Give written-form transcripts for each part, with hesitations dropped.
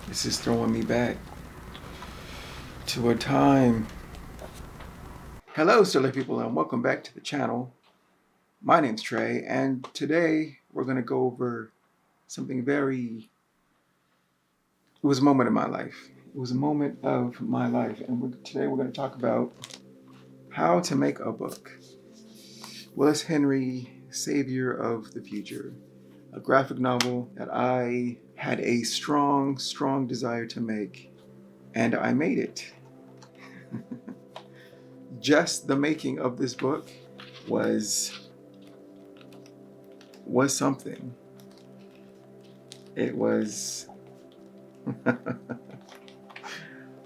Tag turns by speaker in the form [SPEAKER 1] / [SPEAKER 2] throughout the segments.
[SPEAKER 1] This is throwing me back to a time. Hello, silly people, and welcome back to the channel. My name's Trey, and today we're going to go over something very. It was a moment in my life. It was a moment of my life, and today we're going to talk about how to make a book. Willis Henry, Savior of the Future, a graphic novel that I had a strong desire to make, and I made it. Just the making of this book was something. It was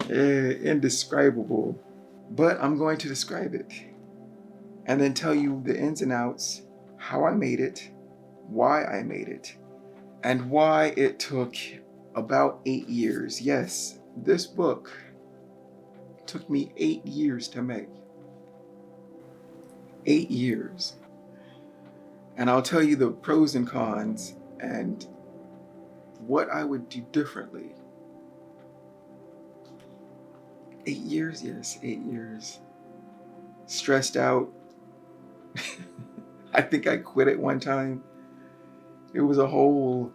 [SPEAKER 1] indescribable, but I'm going to describe it and then tell you the ins and outs, how I made it, why I made it, and why it took about 8 years. Yes, this book took me 8 years to make. 8 years. And I'll tell you the pros and cons and what I would do differently. 8 years? Yes, 8 years. Stressed out. I think I quit at one time. It was a whole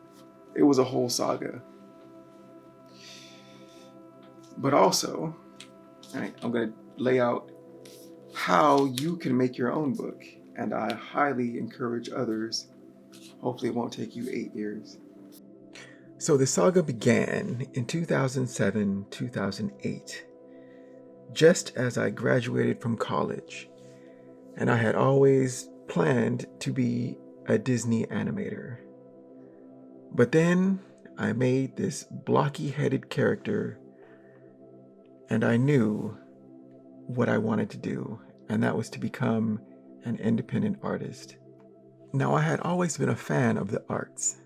[SPEAKER 1] saga. But also, right, I'm going to lay out how you can make your own book. And I highly encourage others. Hopefully it won't take you 8 years. So the saga began in 2007, 2008, just as I graduated from college. And I had always planned to be a Disney animator. But then I made this blocky-headed character, and I knew what I wanted to do, and that was to become an independent artist. Now, I had always been a fan of the arts,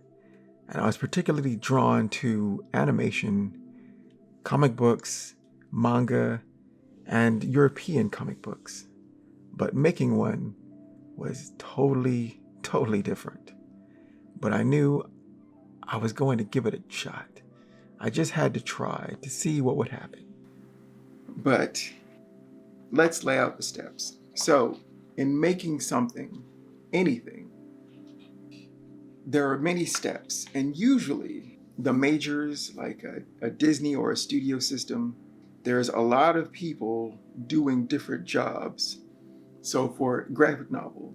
[SPEAKER 1] and I was particularly drawn to animation, comic books, manga, and European comic books. But making one was totally different. But I knew I was going to give it a shot. I just had to try to see what would happen. But let's lay out the steps. So, in making something, anything, there are many steps, and usually the majors, like a Disney or a studio system, there's a lot of people doing different jobs. So for a graphic novel,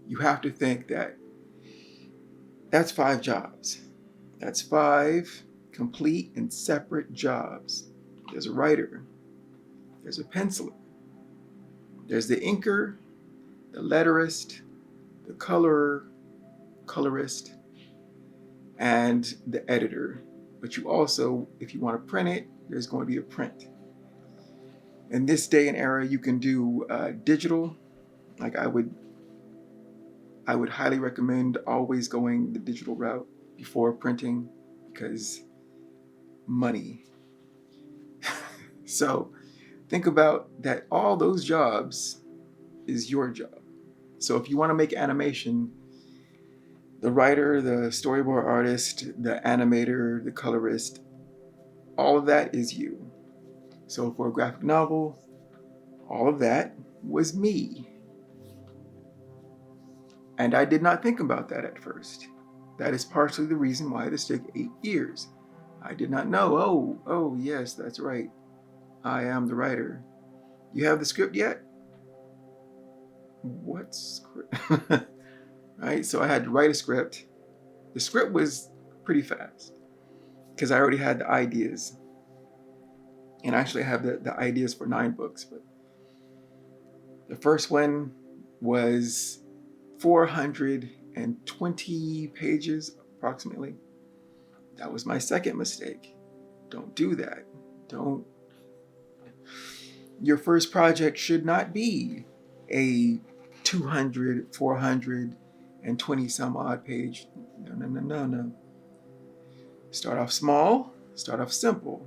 [SPEAKER 1] you have to think that that's 5 jobs. That's 5 complete and separate jobs. There's a writer, there's a penciler, there's the inker, the letterist, the colorist, and the editor. But you also, if you want to print it, there's going to be a print. In this day and era, you can do digital. Like I would highly recommend always going the digital route before printing, because money. So think about that. All those jobs is your job. So if you want to make animation, the writer, the storyboard artist, the animator, the colorist, all of that is you. So for a graphic novel, all of that was me. And I did not think about that at first. That is partially the reason why this took 8 years. I did not know, oh yes, that's right. I am the writer. You have the script yet? What script? Right, so I had to write a script. The script was pretty fast because I already had the ideas. And actually I have the ideas for 9 books, but the first one was 420 pages approximately. That was my second mistake. Don't do that. Don't. Your first project should not be a 200, 420 some odd page. No. Start off small, start off simple.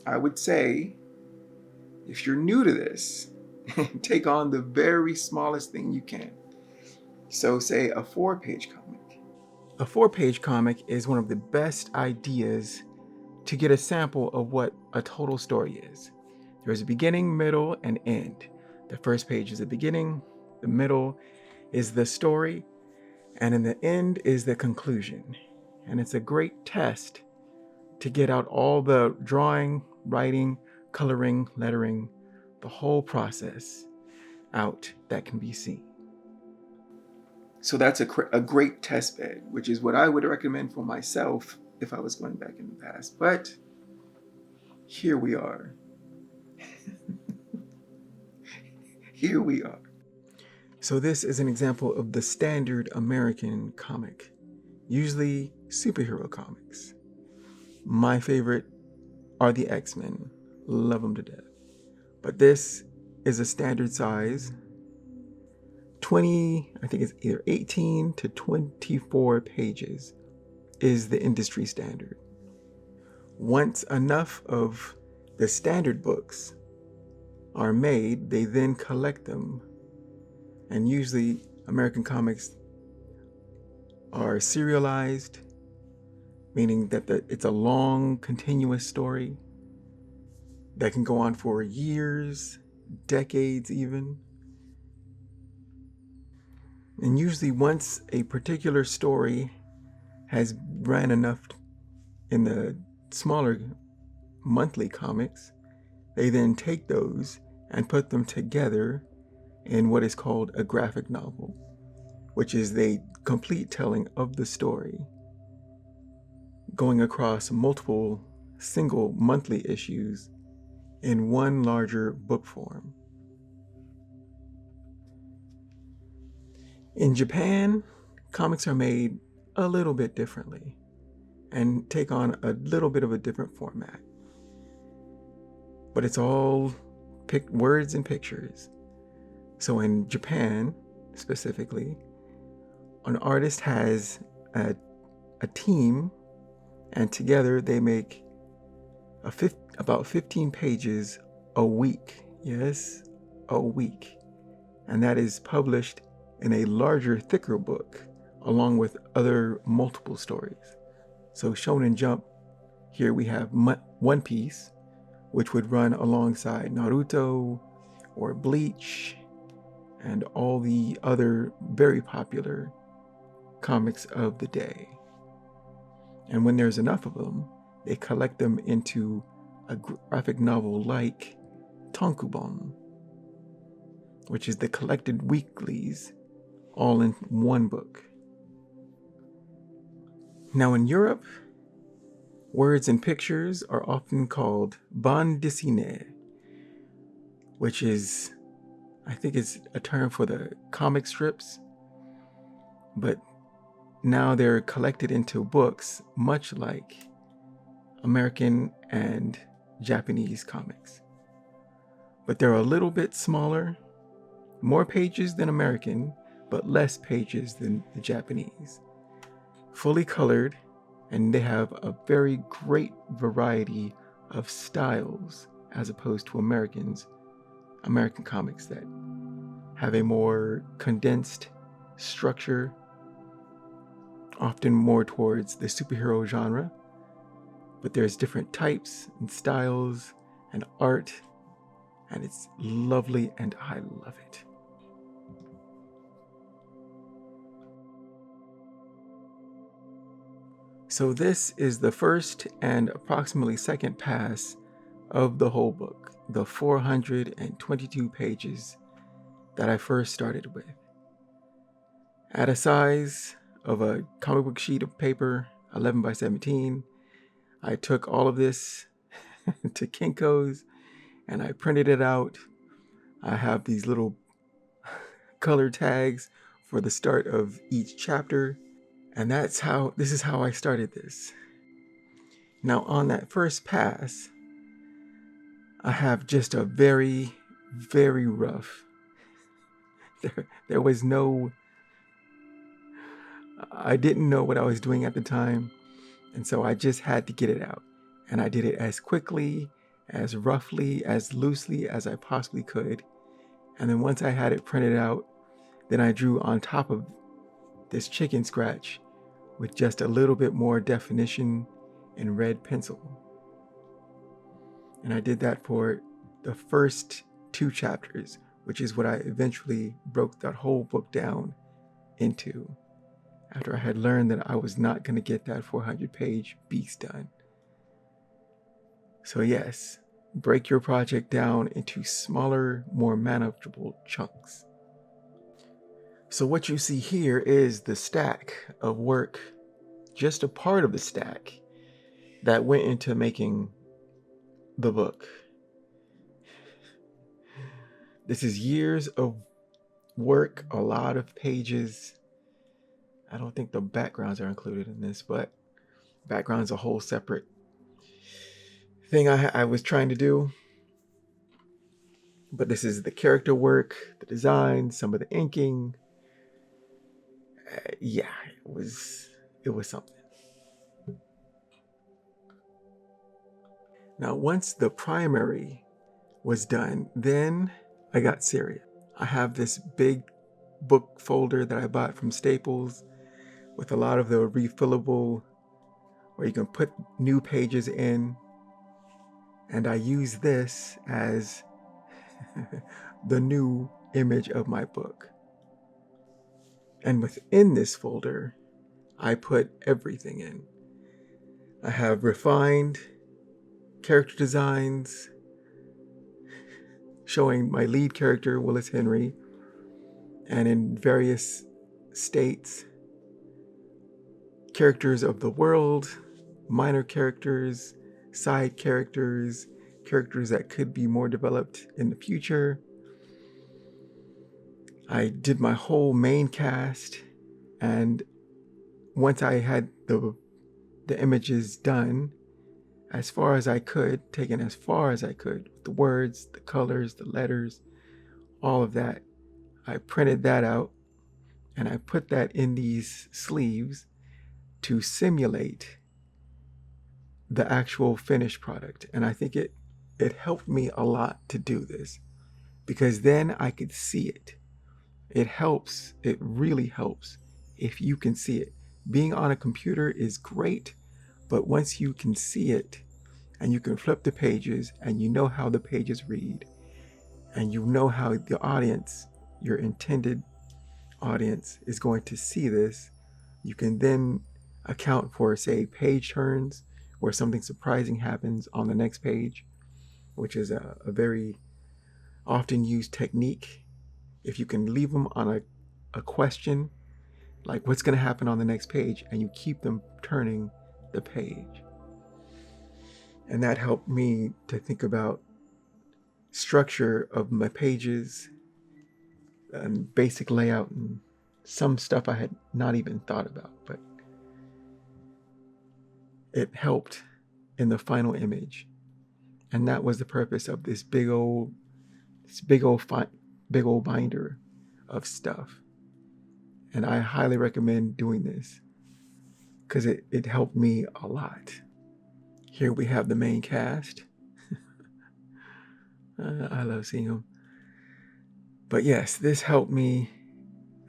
[SPEAKER 1] I would say, if you're new to this, take on the very smallest thing you can. So say a 4-page comic. A 4-page comic is one of the best ideas to get a sample of what a total story is. There's a beginning, middle, and end. The first page is the beginning, the middle is the story, and in the end is the conclusion. And it's a great test to get out all the drawing, writing, coloring, lettering, the whole process out that can be seen. So that's a great test bed, which is what I would recommend for myself if I was going back in the past. But here we are. Here we are. So this is an example of the standard American comic, usually superhero comics. My favorite are the X-Men. Love them to death. But this is a standard size, 20, I think it's either 18 to 24 pages is the industry standard. Once enough of the standard books are made, they then collect them. And usually American comics are serialized, meaning that it's a long, continuous story that can go on for years, decades even. And usually once a particular story has ran enough in the smaller monthly comics, they then take those and put them together in what is called a graphic novel, which is the complete telling of the story, going across multiple single monthly issues in one larger book form. In Japan, comics are made a little bit differently and take on a little bit of a different format. But it's all words and pictures. So in Japan, specifically, an artist has a team, and together they make about 15 pages a week. Yes, a week. And that is published in a larger, thicker book, along with other multiple stories. So Shonen Jump, here we have One Piece, which would run alongside Naruto or Bleach and all the other very popular comics of the day. And when there's enough of them, they collect them into a graphic novel like Tankobon, which is the collected weeklies all in one book. Now in Europe, words and pictures are often called bande dessinée, which is, I think it's a term for the comic strips, but now they're collected into books much like American and Japanese comics. But they're a little bit smaller, more pages than American, but less pages than the Japanese. Fully colored, and they have a very great variety of styles as opposed to American comics that have a more condensed structure, often more towards the superhero genre. But there's different types and styles and art, and it's lovely and I love it. So this is the first and approximately second pass of the whole book, the 422 pages that I first started with. At a size of a comic book sheet of paper, 11 by 17, I took all of this to Kinko's and I printed it out. I have these little color tags for the start of each chapter. And this is how I started this. Now on that first pass, I have just a very, very rough. There was I didn't know what I was doing at the time. And so I just had to get it out. And I did it as quickly, as roughly, as loosely as I possibly could. And then once I had it printed out, then I drew on top of this chicken scratch with just a little bit more definition in red pencil. And I did that for the first 2 chapters, which is what I eventually broke that whole book down into after I had learned that I was not going to get that 400-page beast done. So yes, break your project down into smaller, more manageable chunks. So what you see here is the stack of work, just a part of the stack that went into making the book. This is years of work, a lot of pages. I don't think the backgrounds are included in this, but background's a whole separate thing I was trying to do. But this is the character work, the design, some of the inking. Yeah, it was something. Now, once the primary was done, then I got serious. I have this big book folder that I bought from Staples with a lot of the refillable, where you can put new pages in. And I use this as the new image of my book. And within this folder, I put everything in. I have refined character designs showing my lead character, Willis Henry, and in various states, characters of the world, minor characters, side characters, characters that could be more developed in the future. I did my whole main cast, and once I had the images done, as far as I could, taken as far as I could, the words, the colors, the letters, all of that, I printed that out and I put that in these sleeves to simulate the actual finished product. And I think it helped me a lot to do this, because then I could see it. It helps, it really helps if you can see it. Being on a computer is great, but once you can see it and you can flip the pages and you know how the pages read and you know how the audience, your intended audience, is going to see this, you can then account for, say, page turns where something surprising happens on the next page, which is a very often used technique. If you can leave them on a question, like what's going to happen on the next page, and you keep them turning the page. And that helped me to think about structure of my pages and basic layout and some stuff I had not even thought about, but it helped in the final image. And that was the purpose of this big old binder of stuff. And I highly recommend doing this because it helped me a lot. Here we have the main cast. I love seeing them. But yes, this helped me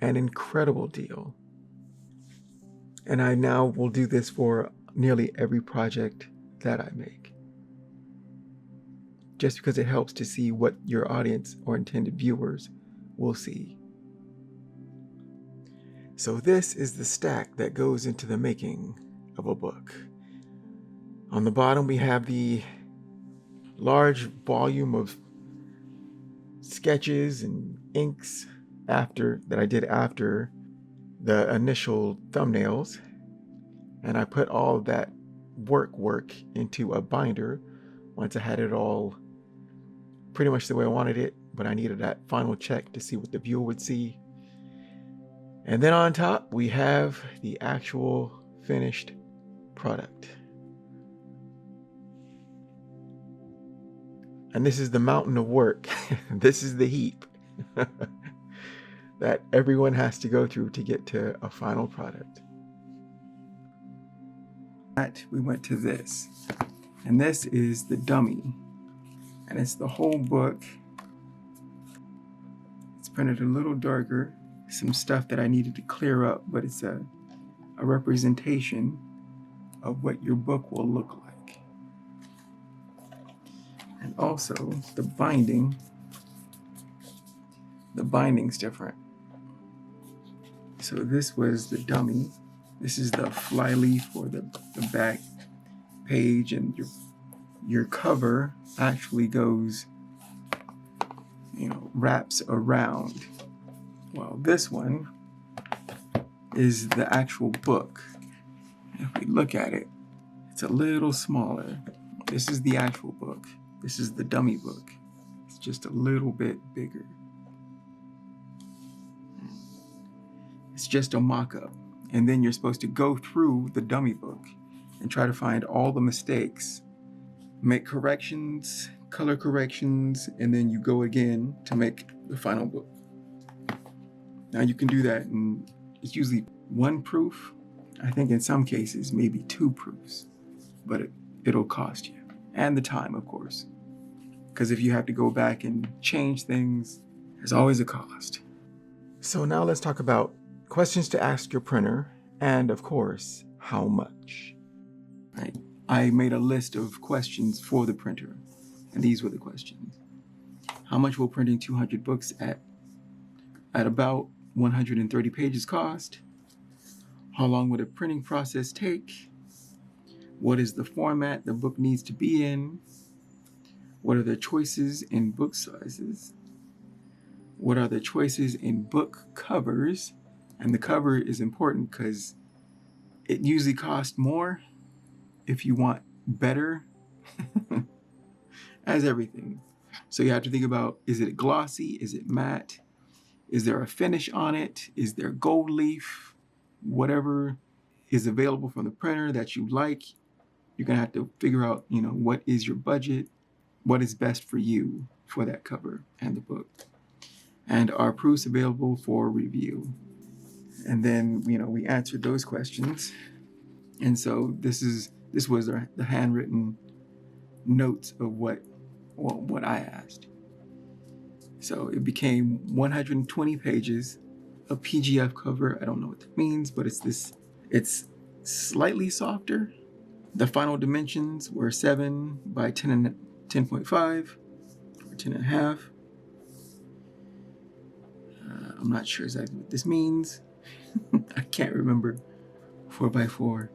[SPEAKER 1] an incredible deal. And I now will do this for nearly every project that I make, just because it helps to see what your audience or intended viewers will see. So this is the stack that goes into the making of a book. On the bottom, we have the large volume of sketches and inks that I did after the initial thumbnails. And I put all of that work into a binder once I had it all pretty much the way I wanted it, but I needed that final check to see what the viewer would see. And then on top, we have the actual finished product. And this is the mountain of work. This is the heap that everyone has to go through to get to a final product. We went to this, and this is the dummy, and it's the whole book. It's printed a little darker, some stuff that I needed to clear up, but it's a a representation of what your book will look like. And also the binding's different. So this was the dummy. This is the flyleaf or the back page, and your cover actually goes, wraps around. Well, this one is the actual book. If we look at it, it's a little smaller. This is the actual book. This is the dummy book. It's just a little bit bigger. It's just a mock-up. And then you're supposed to go through the dummy book and try to find all the mistakes, make corrections, color corrections, and then you go again to make the final book. Now you can do that, and it's usually one proof. I think in some cases, maybe 2 proofs, but it'll cost you. And the time, of course. Because if you have to go back and change things, there's always a cost. So now let's talk about questions to ask your printer, and of course, how much. Right. I made a list of questions for the printer, and these were the questions. How much will printing 200 books at about 130 pages cost? How long would a printing process take? What is the format the book needs to be in? What are the choices in book sizes? What are the choices in book covers? And the cover is important because it usually costs more if you want better, as everything. So you have to think about, is it glossy? Is it matte? Is there a finish on it? Is there gold leaf? Whatever is available from the printer that you like, you're gonna have to figure out, what is your budget? What is best for you for that cover and the book? And are proofs available for review? And then, we answered those questions. And so this was the handwritten notes of what I asked. So it became 120 pages, a PGF cover. I don't know what that means, but it's slightly softer. The final dimensions were 7 by 10.5 or 10 and a half. I'm not sure exactly what this means. I can't remember. 4x4.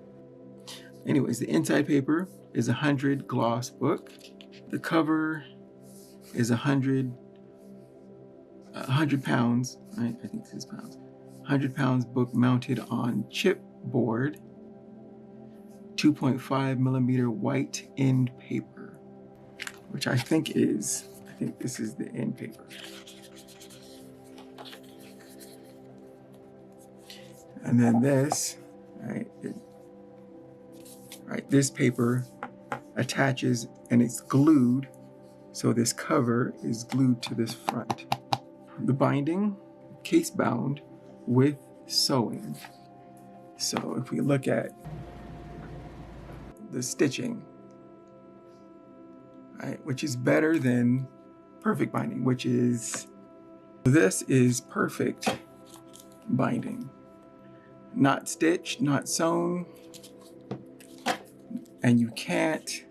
[SPEAKER 1] Anyways, the inside paper is 100 gloss book. The cover is 100 pounds. I think this is pounds. 100 pounds book mounted on chipboard. 2.5 millimeter white end paper, which I think this is the end paper. And then this, this paper attaches and it's glued. So this cover is glued to this front. The binding, case bound with sewing. So if we look at the stitching, which is better than perfect binding, this is perfect binding. Not stitched, not sewn, and you can't,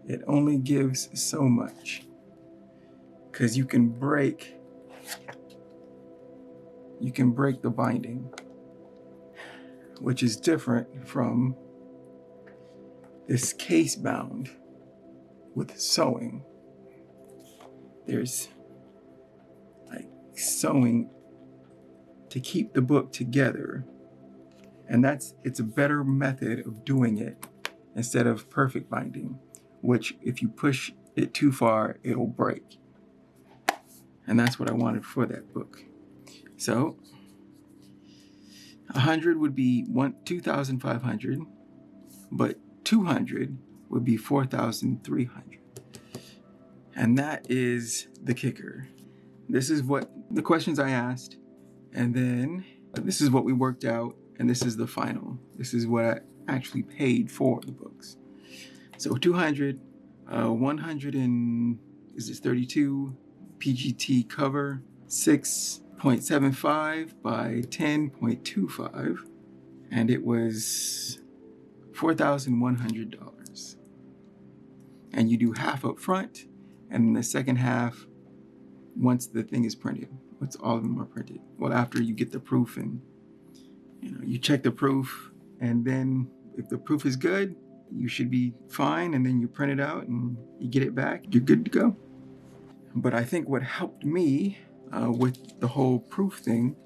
[SPEAKER 1] it only gives so much, because you can break the binding, which is different from this case bound with sewing. There's sewing to keep the book together, and it's a better method of doing it instead of perfect binding, which if you push it too far, it'll break. And that's what I wanted for that book. So 100 would be 2,500, but 200 would be 4,300. And that is the kicker. This is what the questions I asked, and then this is what we worked out, and this is the final. This is what I actually paid for the books. So 200, 100 and 32 PGT cover, 6 0.75 by 10.25, and it was $4,100. And you do half up front, and then the second half once the thing is printed, once all of them are printed. Well, after you get the proof, and you check the proof, and then if the proof is good, you should be fine, and then you print it out and you get it back, you're good to go. But I think what helped me with the whole proof thing,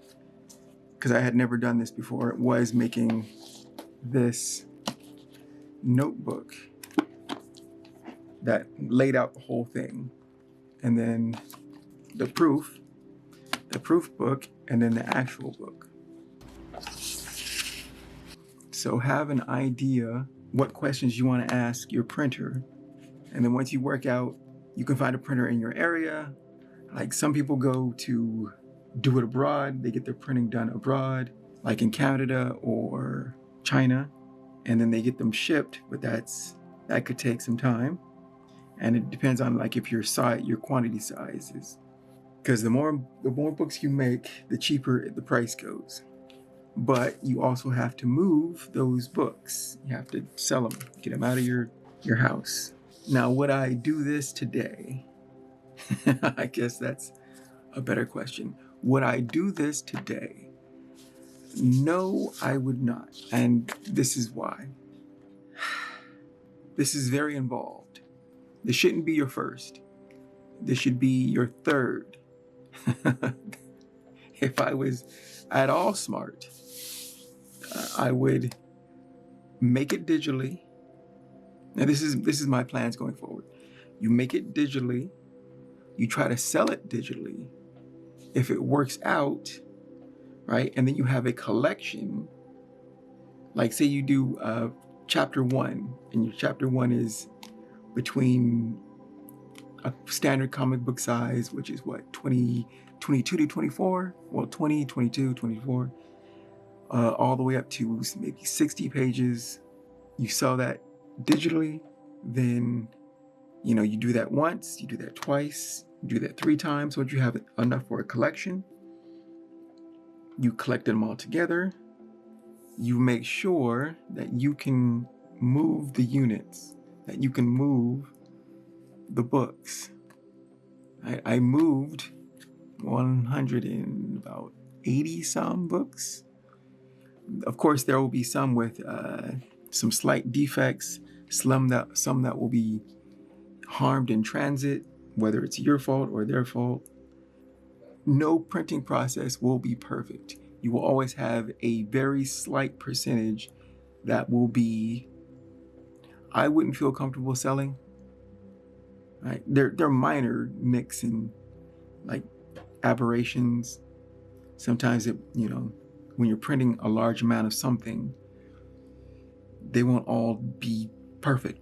[SPEAKER 1] because I had never done this before, was making this notebook that laid out the whole thing, and then the proof book, and then the actual book. So have an idea what questions you want to ask your printer, and then once you work out, you can find a printer in your area. Like some people go to do it abroad, they get their printing done abroad, like in Canada or China, and then they get them shipped, but that could take some time. And it depends on like if your quantity size is, because the more books you make, the cheaper the price goes. But you also have to move those books. You have to sell them, get them out of your house. Now, would I do this today? I guess that's a better question. Would I do this today? No, I would not. And this is why. This is very involved. This shouldn't be your first. This should be your third. If I was at all smart, I would make it digitally. Now this is my plans going forward. You make it digitally. You try to sell it digitally. If it works out, right, and then you have a collection. Like say you do chapter 1, and your chapter 1 is between a standard comic book size, which is what, 22 to 24? Well, 20, 22, 24, all the way up to maybe 60 pages. You sell that digitally, then you do that once, you do that twice, you do that 3 times. Once you have enough for a collection, you collect them all together. You make sure that you can move the units, that you can move the books. I moved 180 some books. Of course, there will be some with some slight defects, some that will be harmed in transit, whether it's your fault or their fault. No printing process will be perfect. You will always have a very slight percentage that will be, I wouldn't feel comfortable selling. Right? They're minor nicks and like aberrations. Sometimes when you're printing a large amount of something, they won't all be perfect.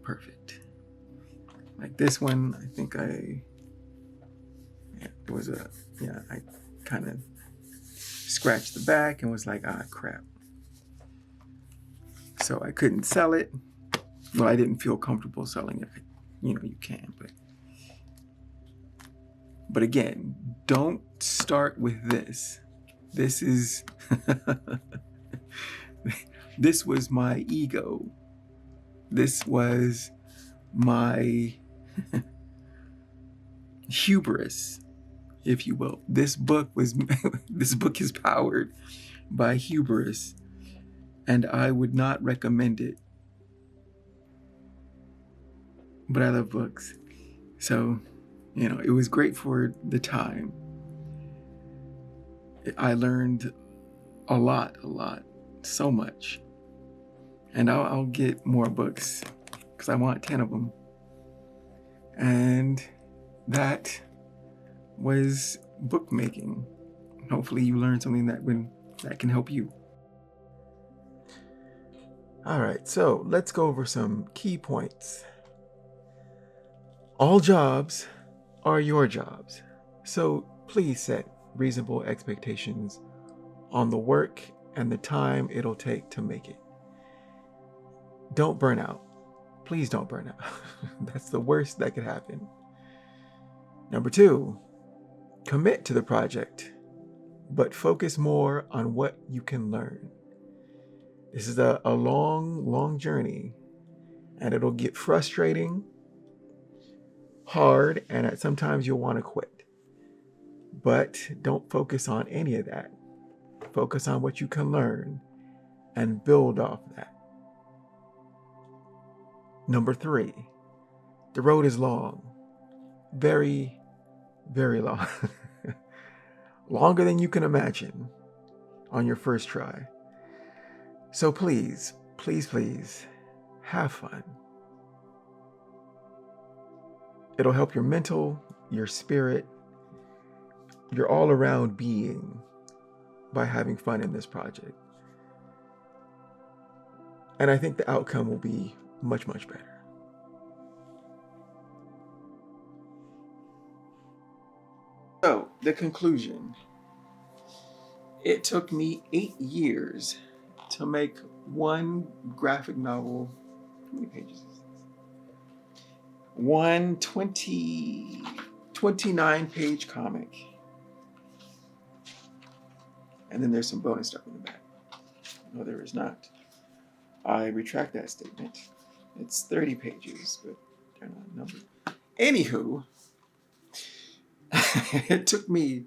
[SPEAKER 1] Like this one, I think I kind of scratched the back and was like, crap. So I couldn't sell it. Well, I didn't feel comfortable selling it. You can, but again, don't start with this. This is, this was my ego. This was my hubris, if you will. This book is powered by hubris, and I would not recommend it. But I love books. So, it was great for the time. I learned a lot, so much. And I'll get more books because I want 10 of them. And that was bookmaking. Hopefully you learned something that can help you. All right, so let's go over some key points. All jobs are your jobs. So please set reasonable expectations on the work and the time it'll take to make it. Don't burn out. Please don't burn out. That's the worst that could happen. Number 2, commit to the project. but focus more on what you can learn. This is a long, long journey, and it'll get frustrating, hard, and at sometimes you'll want to quit. But don't focus on any of that. Focus on what you can learn and build off that. Number 3, the road is long. Very, very long. Longer than you can imagine on your first try. So please, please, please, have fun. It'll help your mental, your spirit, your all-around being by having fun in this project. And I think the outcome will be much, much better. So, the conclusion. It took me 8 years to make one graphic novel. How many pages is this? 29-page comic. And then there's some bonus stuff in the back. No, there is not. I retract that statement. It's 30 pages, but they're not numbered. Anywho, it took me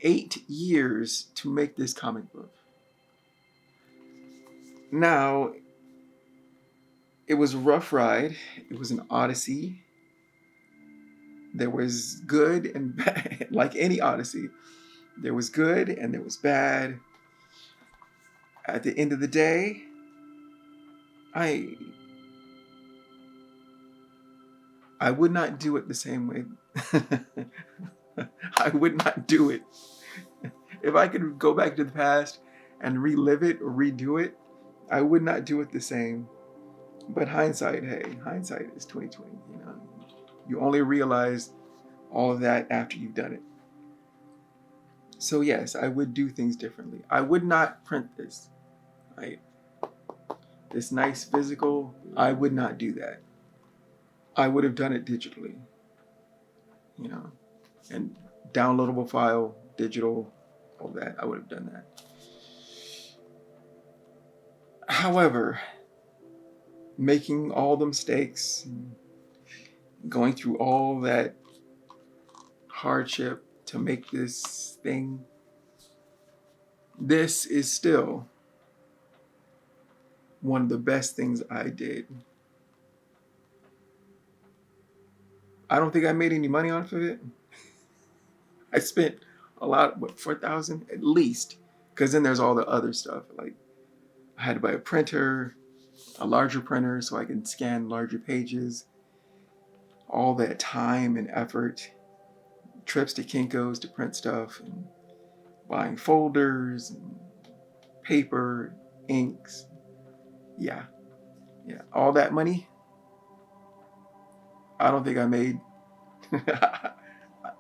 [SPEAKER 1] 8 years to make this comic book. Now, it was a rough ride. It was an odyssey. There was good and bad, like any odyssey. There was good and there was bad. At the end of the day, I would not do it the same way. I would not do it. If I could go back to the past and relive it or redo it, I would not do it the same. But hindsight, hey, hindsight is 2020. You know, you only realize all of that after you've done it. So yes, I would do things differently. I would not print this, right? This nice physical, I would not do that. I would have done it digitally, you know, and downloadable file, digital, all that. I would have done that. However, making all the mistakes, going through all that hardship to make this thing, this is still one of the best things I did. I don't think I made any money off of it. I spent a lot, what, $4,000 at least, because then there's all the other stuff. Like I had to buy a printer, a larger printer so I can scan larger pages. All that time and effort, trips to Kinko's to print stuff, and buying folders and paper, inks. Yeah, all that money, I don't think I made.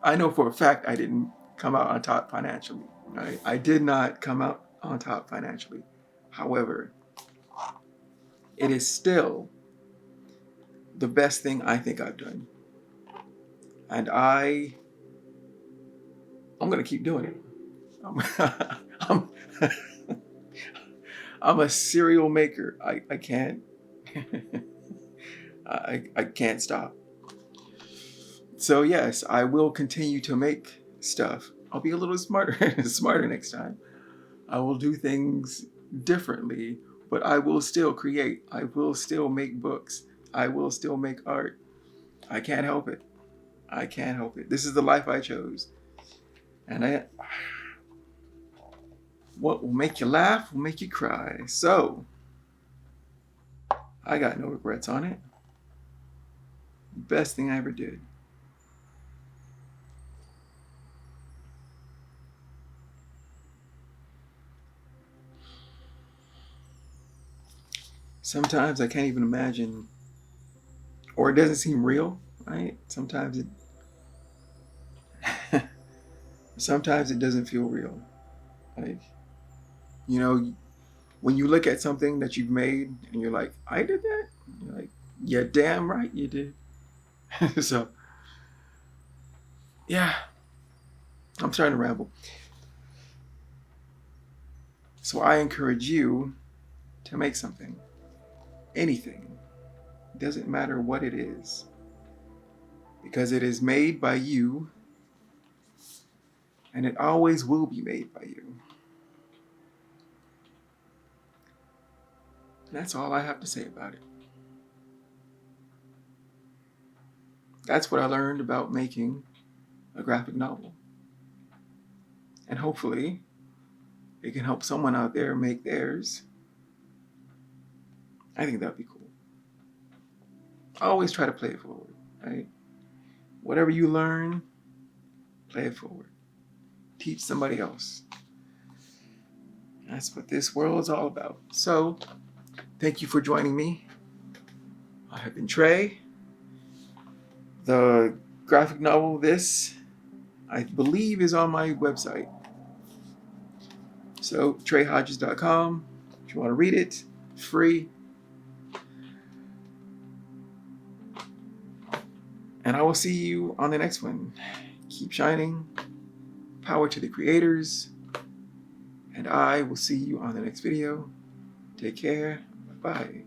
[SPEAKER 1] I know for a fact I didn't come out on top financially. Right? I did not come out on top financially. However, it is still the best thing I think I've done. And I'm going to keep doing it. I'm a serial maker. I can't I can't stop. So yes, I will continue to make stuff. I'll be a little smarter next time. I will do things differently, but I will still create. I will still make books. I will still make art. I can't help it. I can't help it. This is the life I chose. And what will make you laugh will make you cry. So, I got no regrets on it. Best thing I ever did. Sometimes I can't even imagine, or it doesn't seem real, right? Sometimes it doesn't feel real. Like, you know, when you look at something that you've made and you're like, I did that? You're like, yeah, damn right you did. So, yeah. I'm starting to ramble. So I encourage you to make something. Anything. Doesn't matter what it is. Because it is made by you, and it always will be made by you. That's all I have to say about it. That's what I learned about making a graphic novel. And hopefully, it can help someone out there make theirs. I think that'd be cool. Always try to play it forward, right? Whatever you learn, play it forward. Teach somebody else. That's what this world is all about. So, thank you for joining me. I have been Trey. The graphic novel, this, I believe, is on my website. So, TreyHodges.com. If you want to read it, free. And I will see you on the next one. Keep shining. Power to the creators. And I will see you on the next video. Take care. Bye.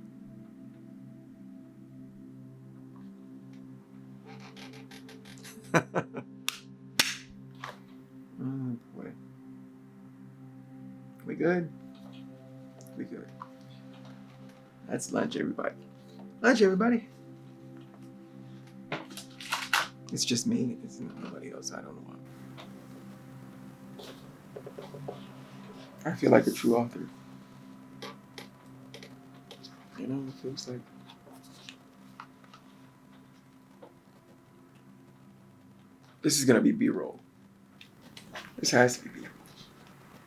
[SPEAKER 1] Oh boy. We good? We good. That's lunch, everybody. Lunch, everybody. It's just me. It's nobody else. I don't know why. I feel like a true author. You know, it feels like. This is gonna be B-roll. This has to be B-roll.